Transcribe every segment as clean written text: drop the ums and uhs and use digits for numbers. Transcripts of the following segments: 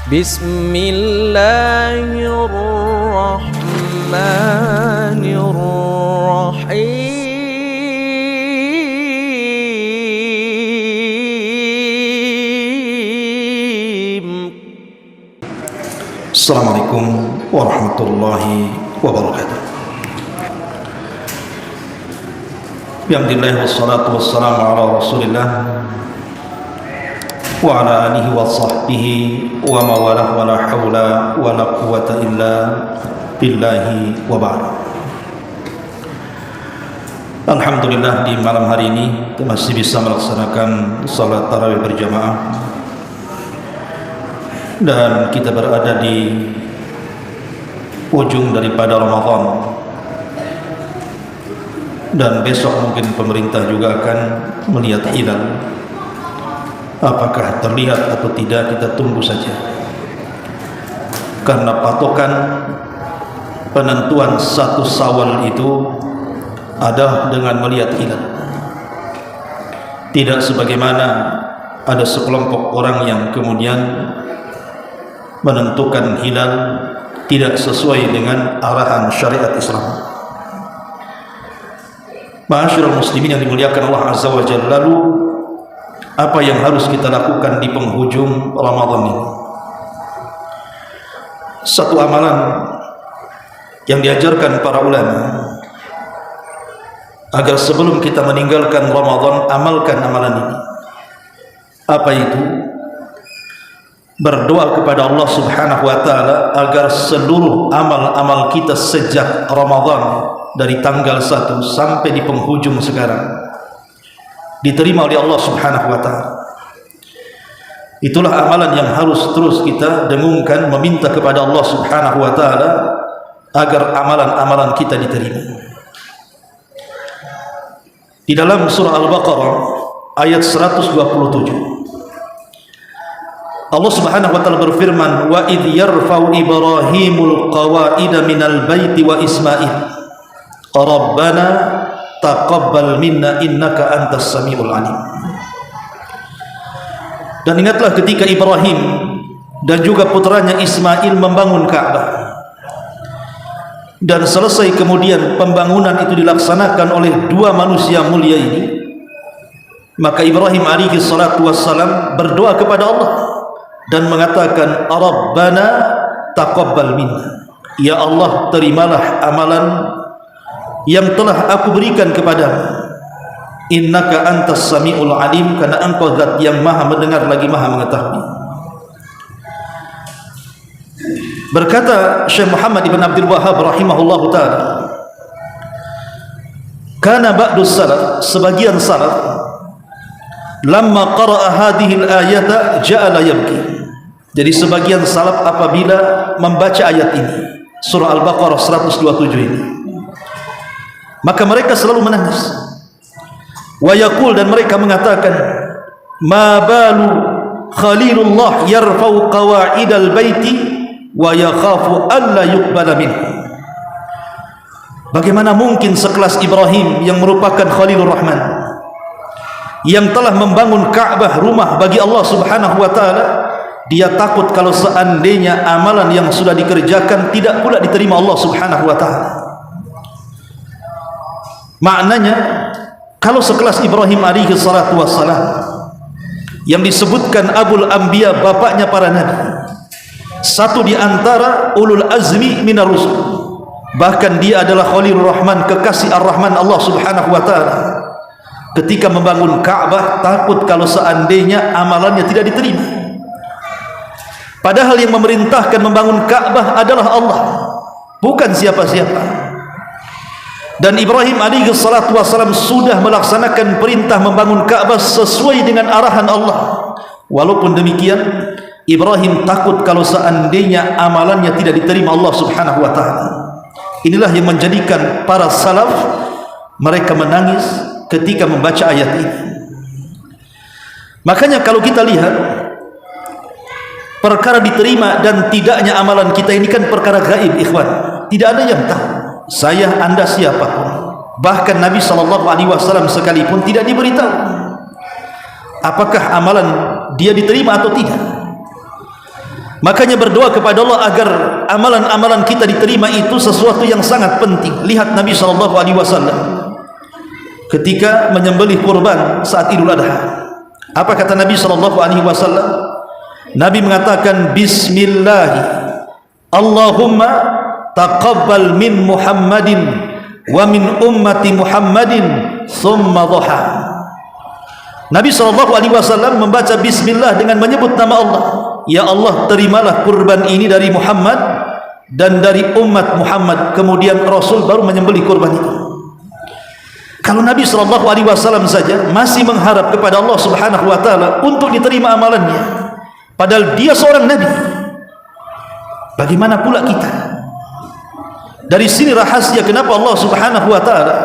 Bismillahirrahmanirrahim. Assalamualaikum warahmatullahi wabarakatuh. Alhamdulillah wassalatu wassalamu ala Rasulillah wa ala alihi wa sahbihi wa mawalah wa la hawla wa la quwwata illa billahi wa ba'd. Alhamdulillah, di malam hari ini kita masih bisa melaksanakan salat tarawih berjamaah dan kita berada di ujung daripada Ramadan, dan besok mungkin pemerintah juga akan melihat hilal. Apakah terlihat atau tidak, kita tunggu saja, karena patokan penentuan 1 Syawal itu adalah dengan melihat hilal. Tidak sebagaimana ada sekelompok orang yang kemudian menentukan hilal tidak sesuai dengan arahan syariat Islam. Ma'asyiral muslimin yang dimuliakan Allah Azza wa Jalla, lalu apa yang harus kita lakukan di penghujung Ramadan ini? Satu amalan yang diajarkan para ulama agar sebelum kita meninggalkan Ramadan amalkan amalan ini. Apa itu? Berdoa kepada Allah Subhanahu wa taala agar seluruh amal-amal kita sejak Ramadan dari tanggal 1 sampai di penghujung sekarang diterima oleh Allah Subhanahu wa taala. Itulah amalan yang harus terus kita dengungkan, meminta kepada Allah Subhanahu wa taala agar amalan-amalan kita diterima. Di dalam surah Al-Baqarah ayat 127 Allah Subhanahu wa taala berfirman, wa idh yarfa'u Ibrahimul qawaida minal baiti wa Ismail rabbana taqabbal minna innaka antas samiul alim. Dan ingatlah ketika Ibrahim dan juga putranya Ismail membangun Ka'bah, dan selesai kemudian pembangunan itu dilaksanakan oleh 2 manusia mulia ini, maka Ibrahim alaihi salatu wassalam berdoa kepada Allah dan mengatakan, Rabbana taqabbal minna, ya Allah, terimalah amalan yang telah aku berikan kepadamu. Innaka antas samiul alim, karena engkau zat yang maha mendengar lagi maha mengetahui. Berkata Syekh Muhammad ibn Abdul Wahhab rahimahullahu ta'ala, kana ba'du salaf, sebagian salaf, lamma qara'a hadhihi al-ayata ja'ala yabki. Jadi sebagian salaf apabila membaca ayat ini, surah Al-Baqarah 127 ini, maka mereka selalu menangis. Wa yaqul, dan mereka mengatakan, ma balu khalilullah yarfa'u qawa'idal baiti wa yakhafu alla yuqbala minhu. Bagaimana mungkin sekelas Ibrahim yang merupakan Khalilur Rahman, yang telah membangun Ka'bah, rumah bagi Allah Subhanahu wa taala, dia takut kalau seandainya amalan yang sudah dikerjakan tidak pula diterima Allah Subhanahu wa taala. Maknanya, kalau sekelas Ibrahim alaihi salatu wassalam, yang disebutkan Abul Anbiya, bapaknya para nabi, satu di antara ulul azmi minar rusul, bahkan dia adalah Khalilur Rahman, kekasih Ar-Rahman Allah Subhanahu wa taala, ketika membangun Ka'bah takut kalau seandainya amalannya tidak diterima. Padahal yang memerintahkan membangun Ka'bah adalah Allah, bukan siapa-siapa. Dan Ibrahim alaihi salatu wassalam sudah melaksanakan perintah membangun Ka'bah sesuai dengan arahan Allah. Walaupun demikian, Ibrahim takut kalau seandainya amalannya tidak diterima Allah Subhanahu wa taala. Inilah yang menjadikan para salaf mereka menangis ketika membaca ayat ini. Makanya kalau kita lihat perkara diterima dan tidaknya amalan kita ini kan perkara gaib, ikhwan. Tidak ada yang tahu. Saya, anda, siapapun, bahkan Nabi SAW sekalipun tidak diberitahu apakah amalan dia diterima atau tidak. Makanya berdoa kepada Allah agar amalan-amalan kita diterima itu sesuatu yang sangat penting. Lihat Nabi SAW ketika menyembelih kurban saat Idul Adha. Apa kata Nabi SAW? Nabi mengatakan Bismillah, Allahumma taqabbal min Muhammadin wa min ummati Muhammadin thumma dhuha. Nabi SAW membaca Bismillah dengan menyebut nama Allah. Ya Allah, terimalah kurban ini dari Muhammad dan dari umat Muhammad. Kemudian Rasul baru menyembelih kurban itu. Kalau Nabi SAW saja masih mengharap kepada Allah Subhanahu wa Ta'ala untuk diterima amalannya, padahal dia seorang Nabi, bagaimana pula kita? Dari sini rahasia kenapa Allah Subhanahu wa Ta'ala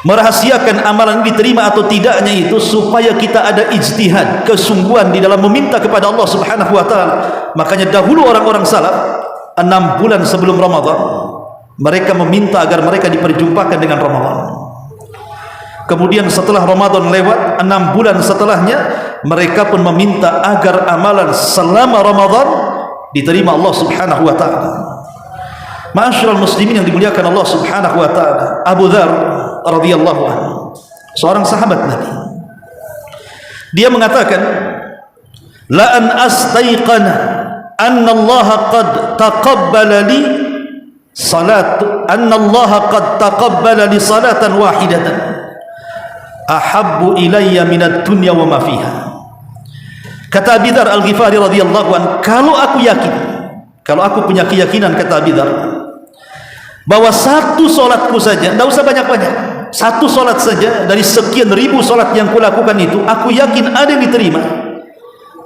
merahasiakan amalan diterima atau tidaknya itu, supaya kita ada ijtihad, kesungguhan di dalam meminta kepada Allah Subhanahu wa Ta'ala. Makanya dahulu orang-orang salaf 6 bulan sebelum Ramadan mereka meminta agar mereka diperjumpakan dengan Ramadan. Kemudian setelah Ramadan lewat, 6 bulan setelahnya mereka pun meminta agar amalan selama Ramadan diterima Allah Subhanahu wa Ta'ala. Ma'asyiral muslimin yang dimuliakan Allah Subhanahu wa Ta'ala, Abu Dzar radhiyallahu anhu, seorang sahabat Nabi, dia mengatakan, la an astayqana anna Allah qad taqabbala li salatan wahidatan ahabbu ilayya minad dunya wa ma fiha. Kata Abu Dzar Al-Ghifari radhiyallahu anhu, kalau aku yakin, kalau aku punya keyakinan, kata Abu Dzar, bahwa satu solatku saja, tidak usah banyak-banyak, satu solat saja dari sekian ribu solat yang kulakukan itu, aku yakin ada yang diterima,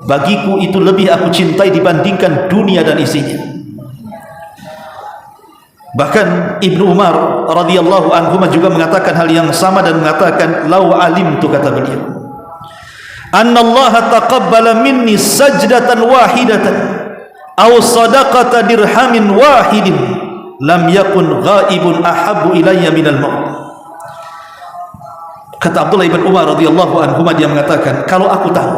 bagiku itu lebih aku cintai dibandingkan dunia dan isinya. Bahkan Ibnu Umar radhiyallahu anhu juga mengatakan hal yang sama dan mengatakan, lau alimtu, kata beliau, annallaha taqabbala minni sajdatan wahidatan aw sadaqata dirhamin wahidin lam yakun ghaibun ahabbu ilayya minal maut. Kata Abdullah ibn Umar radhiyallahu anhu, dia mengatakan, kalau aku tahu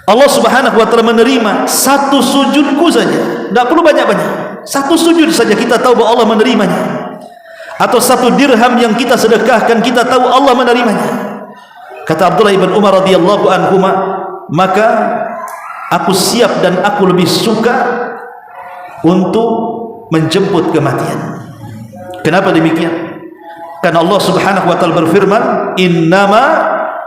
Allah Subhanahu wa Ta'ala menerima satu sujudku saja, tidak perlu banyak-banyak, satu sujud saja kita tahu bahwa Allah menerimanya, atau satu dirham yang kita sedekahkan kita tahu Allah menerimanya. Kata Abdullah ibn Umar radhiyallahu anhu, maka aku siap dan aku lebih suka untuk menjemput kematian. Kenapa demikian? Karena Allah Subhanahu wa Ta'ala berfirman, innama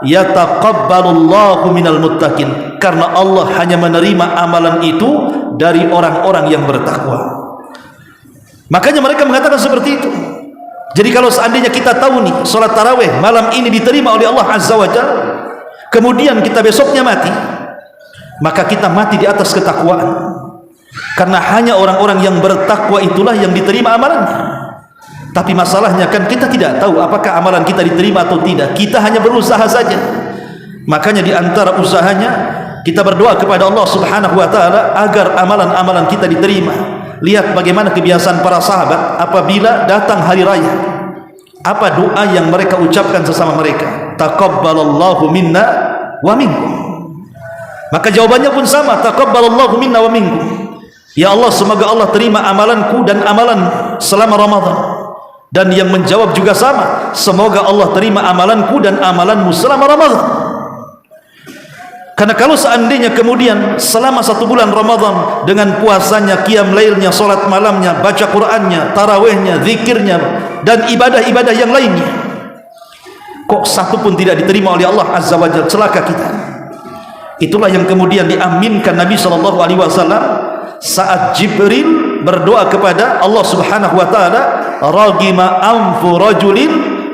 yataqabbalullahu minal muttaqin, karena Allah hanya menerima amalan itu dari orang-orang yang bertakwa. Makanya mereka mengatakan seperti itu. Jadi kalau seandainya kita tahu nih salat tarawih malam ini diterima oleh Allah Azza wa Jalla, kemudian kita besoknya mati, maka kita mati di atas ketakwaan. Karena hanya orang-orang yang bertakwa itulah yang diterima amalannya. Tapi masalahnya kan kita tidak tahu apakah amalan kita diterima atau tidak. Kita hanya berusaha saja. Makanya di antara usahanya kita berdoa kepada Allah Subhanahu wa Ta'ala agar amalan-amalan kita diterima. Lihat bagaimana kebiasaan para sahabat apabila datang hari raya. Apa doa yang mereka ucapkan sesama mereka? Taqabbalallahu minna wa minkum. Maka jawabannya pun sama, taqabbalallahu minna wa minkum. Ya Allah, semoga Allah terima amalanku dan amalan selama Ramadan. Dan yang menjawab juga sama, semoga Allah terima amalanku dan amalanmu selama Ramadan. Karena kalau seandainya kemudian selama 1 bulan Ramadan dengan puasanya, qiyam lailnya, salat malamnya, baca Qur'annya, tarawihnya, zikirnya dan ibadah-ibadah yang lainnya, kok satu pun tidak diterima oleh Allah Azza wa Jalla, celaka kita. Itulah yang kemudian diaminkan Nabi SAW saat Jibril berdoa kepada Allah Subhanahu wa Ta'ala, ragima anfu rajulin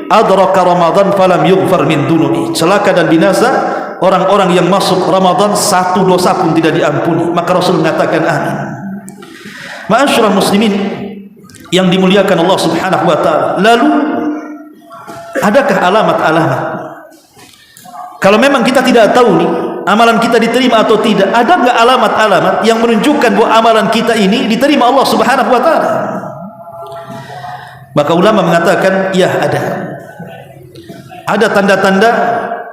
adraka Ramadan falam yughfar min dunubi, celaka dan binasa orang-orang yang masuk Ramadan satu dosa pun tidak diampuni. Maka Rasul mengatakan amin. Ma'asyiral muslimin yang dimuliakan Allah Subhanahu wa Ta'ala, lalu adakah alamat-alamat? Kalau memang kita tidak tahu nih amalan kita diterima atau tidak, ada enggak alamat-alamat yang menunjukkan bahwa amalan kita ini diterima Allah Subhanahu wa Ta'ala? Maka ulama mengatakan, ya ada tanda-tanda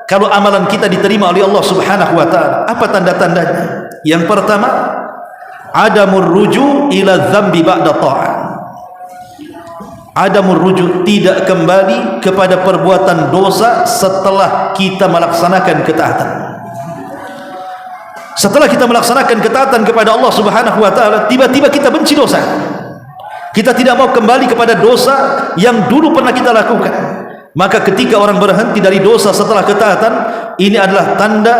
kalau amalan kita diterima oleh Allah Subhanahu wa Ta'ala. Apa tanda-tandanya? Yang pertama, adamur ruju' ila dzambi ba'da ta'ah. Adamur ruju', tidak kembali kepada perbuatan dosa setelah kita melaksanakan ketaatan. Setelah kita melaksanakan ketaatan kepada Allah Subhanahu wa taala, tiba-tiba kita benci dosa. Kita tidak mau kembali kepada dosa yang dulu pernah kita lakukan. Maka ketika orang berhenti dari dosa setelah ketaatan, ini adalah tanda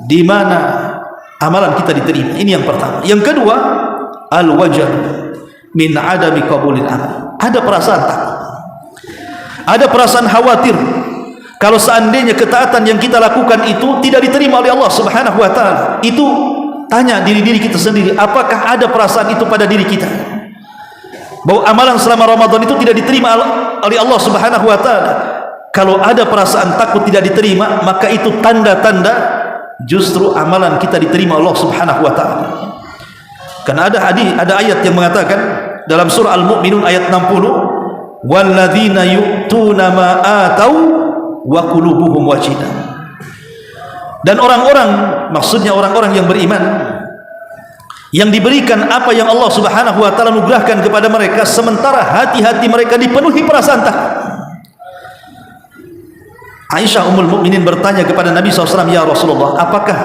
di mana amalan kita diterima. Ini yang pertama. Yang kedua, al-wajal min adami qabulil amal. Ada perasaan takut, ada perasaan khawatir kalau seandainya ketaatan yang kita lakukan itu tidak diterima oleh Allah Subhanahu wa taala. Itu tanya diri kita sendiri, apakah ada perasaan itu pada diri kita, bahwa amalan selama Ramadan itu tidak diterima oleh Allah Subhanahu wa taala? Kalau ada perasaan takut tidak diterima, maka itu tanda-tanda justru amalan kita diterima Allah Subhanahu wa taala. Karena ada hadis, ada ayat yang mengatakan dalam surah Al-Mu'minun ayat 60, walladzina yu'tuna ma atau wa qulubuhum wajilah. Dan orang-orang, maksudnya orang-orang yang beriman, yang diberikan apa yang Allah Subhanahu wa taala anugerahkan kepada mereka, sementara hati-hati mereka dipenuhi perasaan takut. Aisyah Ummul Mukminin bertanya kepada Nabi SAW, ya Rasulullah, apakah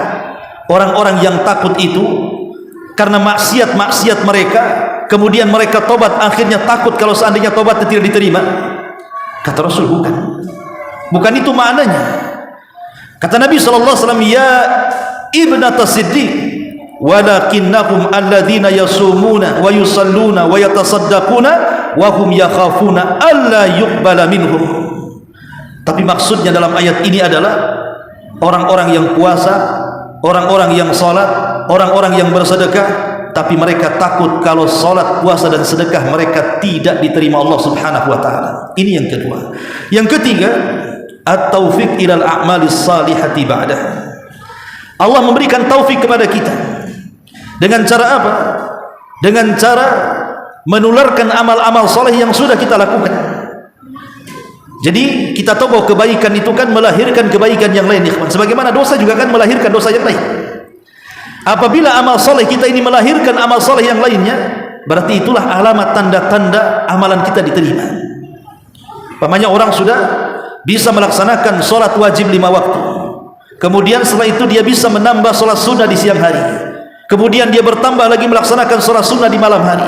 orang-orang yang takut itu karena maksiat-maksiat mereka, kemudian mereka tobat, akhirnya takut kalau seandainya tobatnya tidak diterima? Kata Rasul, bukan itu maknanya. Kata Nabi SAW, ya ibnata Siddiq, walakinnahum alladzina yasumuna wa yusalluna wa yatasaddaquna wa hum yakhafuna alla yuqbala minhum. Tapi maksudnya dalam ayat ini adalah orang-orang yang puasa, orang-orang yang salat, orang-orang yang bersedekah, tapi mereka takut kalau salat, puasa dan sedekah mereka tidak diterima Allah Subhanahu wa taala. Ini yang kedua. Yang ketiga, at-taufiq ilal a'malis salihati ba'dah. Allah memberikan taufik kepada kita. Dengan cara apa? Dengan cara menularkan amal-amal saleh yang sudah kita lakukan. Jadi kita tahu bahwa kebaikan itu kan melahirkan kebaikan yang lain, ikhwan. Sebagaimana dosa juga kan melahirkan dosa yang lain. Apabila amal saleh kita ini melahirkan amal saleh yang lainnya, berarti itulah alamat tanda-tanda amalan kita diterima. Pamannya orang sudah bisa melaksanakan sholat wajib 5 waktu, kemudian setelah itu dia bisa menambah sholat sunnah di siang hari, kemudian dia bertambah lagi melaksanakan sholat sunnah di malam hari,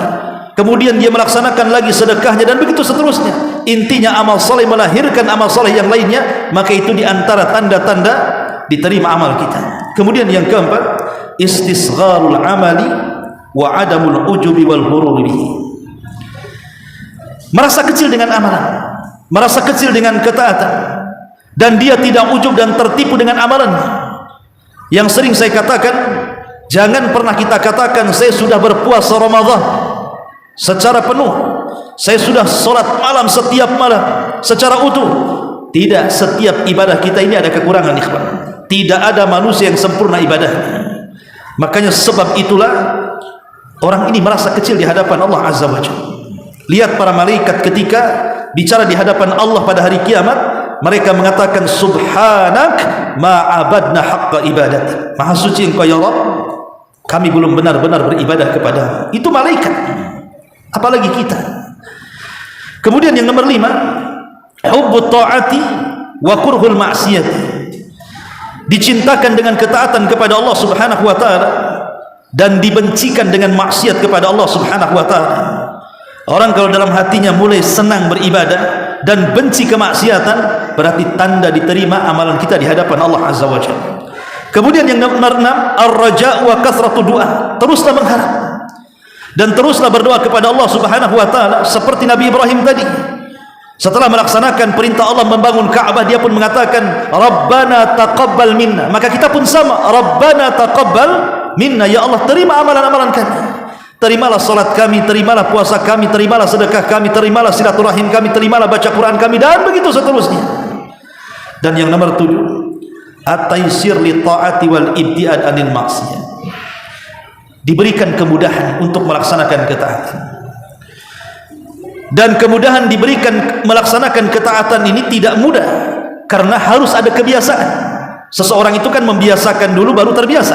kemudian dia melaksanakan lagi sedekahnya, dan begitu seterusnya. Intinya amal saleh melahirkan amal saleh yang lainnya, maka itu diantara tanda-tanda diterima amal kita. Kemudian yang keempat, istisgharul amali wa adamul ujubi wal hurur bihi. Merasa kecil dengan amalan, merasa kecil dengan ketaatan, dan dia tidak ujub dan tertipu dengan amalannya. Yang sering saya katakan, jangan pernah kita katakan saya sudah berpuasa Ramadan secara penuh, saya sudah sholat malam setiap malam secara utuh. Tidak, setiap ibadah kita ini ada kekurangan, ikhwan. Tidak ada manusia yang sempurna ibadahnya. Makanya sebab itulah orang ini merasa kecil di hadapan Allah Azza wa Jalla. Lihat para malaikat ketika bicara di hadapan Allah pada hari kiamat, mereka mengatakan subhanak ma'abadna haqqa ibadati. Maha suci engkau ya Allah, kami belum benar-benar beribadah kepadamu. Itu malaikat, apalagi kita. Kemudian yang nomor 5, hubbut ta'ati wa kurhul ma'siyati. Dicintakan dengan ketaatan kepada Allah Subhanahu wa taala dan dibencikan dengan maksiat kepada Allah Subhanahu wa taala. Orang kalau dalam hatinya mulai senang beribadah dan benci kemaksiatan, berarti tanda diterima amalan kita di hadapan Allah Azza wa Jalla. Kemudian yang nomor 6, ar-raja' wa kathratu du'a. Teruslah mengharap dan teruslah berdoa kepada Allah Subhanahu wa taala seperti Nabi Ibrahim tadi. Setelah melaksanakan perintah Allah membangun Ka'bah, dia pun mengatakan Rabbana taqabbal minna. Maka kita pun sama, Rabbana taqabbal minna, ya Allah terima amalan-amalan kami. Terimalah salat kami, terimalah puasa kami, terimalah sedekah kami, terimalah silaturahim kami, terimalah baca Quran kami, dan begitu seterusnya. Dan yang nomor 7, at-taysir li ta'ati wal ibtiad anil maksiyah. Diberikan kemudahan untuk melaksanakan ketaatan. Dan kemudahan diberikan melaksanakan ketaatan ini tidak mudah, karena harus ada kebiasaan. Seseorang itu kan membiasakan dulu baru terbiasa.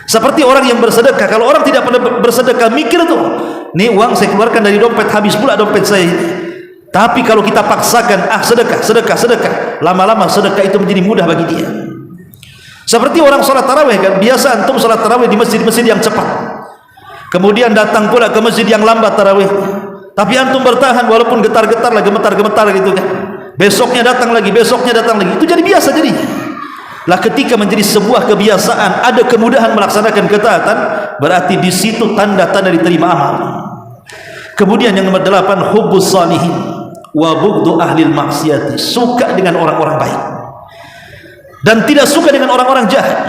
Seperti orang yang bersedekah, kalau orang tidak pernah bersedekah mikir tuh, nih uang saya keluarkan dari dompet, habis pula dompet saya. Tapi kalau kita paksakan, sedekah, lama-lama sedekah itu menjadi mudah bagi dia. Seperti orang sholat tarawih kan, biasa antum sholat tarawih di masjid-masjid yang cepat, kemudian datang pula ke masjid yang lambat tarawih, tapi antum bertahan walaupun getar-getar lah, gemetar-gemetar gitu kan, besoknya datang lagi, itu jadi biasa jadi. Lah ketika menjadi sebuah kebiasaan, ada kemudahan melaksanakan ketaatan, berarti di situ tanda-tanda diterima amal. Kemudian yang nomor 8, hubbus salihin wa bughdu ahli maksiati, suka dengan orang-orang baik dan tidak suka dengan orang-orang jahat.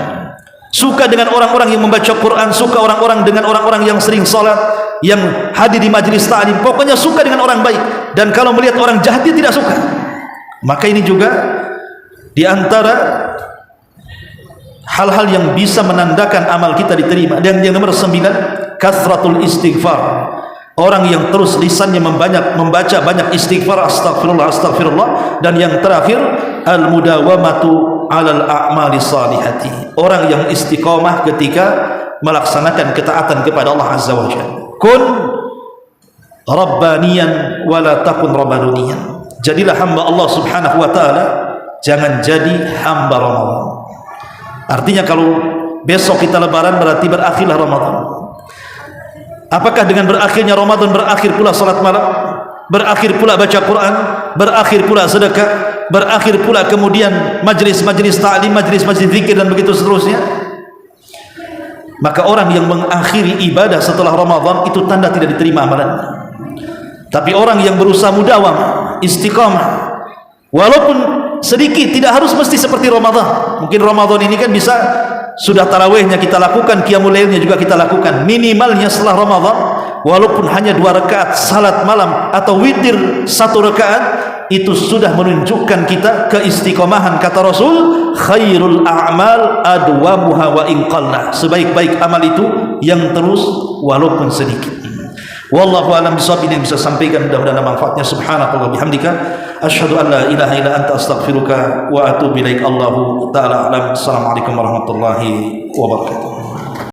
Suka dengan orang-orang yang membaca Quran, suka dengan orang-orang yang sering salat, yang hadir di majlis ta'lim, pokoknya suka dengan orang baik. Dan kalau melihat orang jahat dia tidak suka. Maka ini juga di antara hal-hal yang bisa menandakan amal kita diterima. Dan yang nomor 9, kathratul istighfar. Orang yang terus lisannya membaca banyak istighfar, astagfirullah. Dan yang terakhir, al-mudawamatu alal a'mali salihati. Orang yang istiqamah ketika melaksanakan ketaatan kepada Allah Azza wa Jalla. Kun rabbaniyan wala takun rabbanuniyan. Jadilah hamba Allah Subhanahu wa taala, jangan jadi hamba Ramadan. Artinya kalau besok kita lebaran berarti berakhirlah Ramadan. Apakah dengan berakhirnya Ramadan berakhir pula salat malam, berakhir pula baca Quran, berakhir pula sedekah, berakhir pula kemudian majlis-majlis ta'lim, majlis-majlis zikir dan begitu seterusnya? Maka orang yang mengakhiri ibadah setelah Ramadan itu tanda tidak diterima amalannya. Tapi orang yang berusaha mudawam, istiqamah, walaupun sedikit, tidak harus mesti seperti Ramadan. Mungkin Ramadan ini kan bisa sudah tarawihnya kita lakukan, qiyamul lailnya juga kita lakukan. Minimalnya setelah Ramadan, walaupun hanya 2 rakaat salat malam atau witir 1 rakaat, itu sudah menunjukkan kita keistiqomahan. Kata Rasul, khairul a'mal adwamuha wa in qalla. Sebaik-baik amal itu yang terus walaupun sedikit. Wallahu a'lam bishawab. Ini yang bisa sampaikan, mudah-mudahan manfaatnya. Subhanakallah bihamdika, asyhadu an la ilaha illa anta, astaghfiruka wa atubu ilaik. Allahu ta'ala a'lam. Assalamualaikum warahmatullahi wabarakatuh.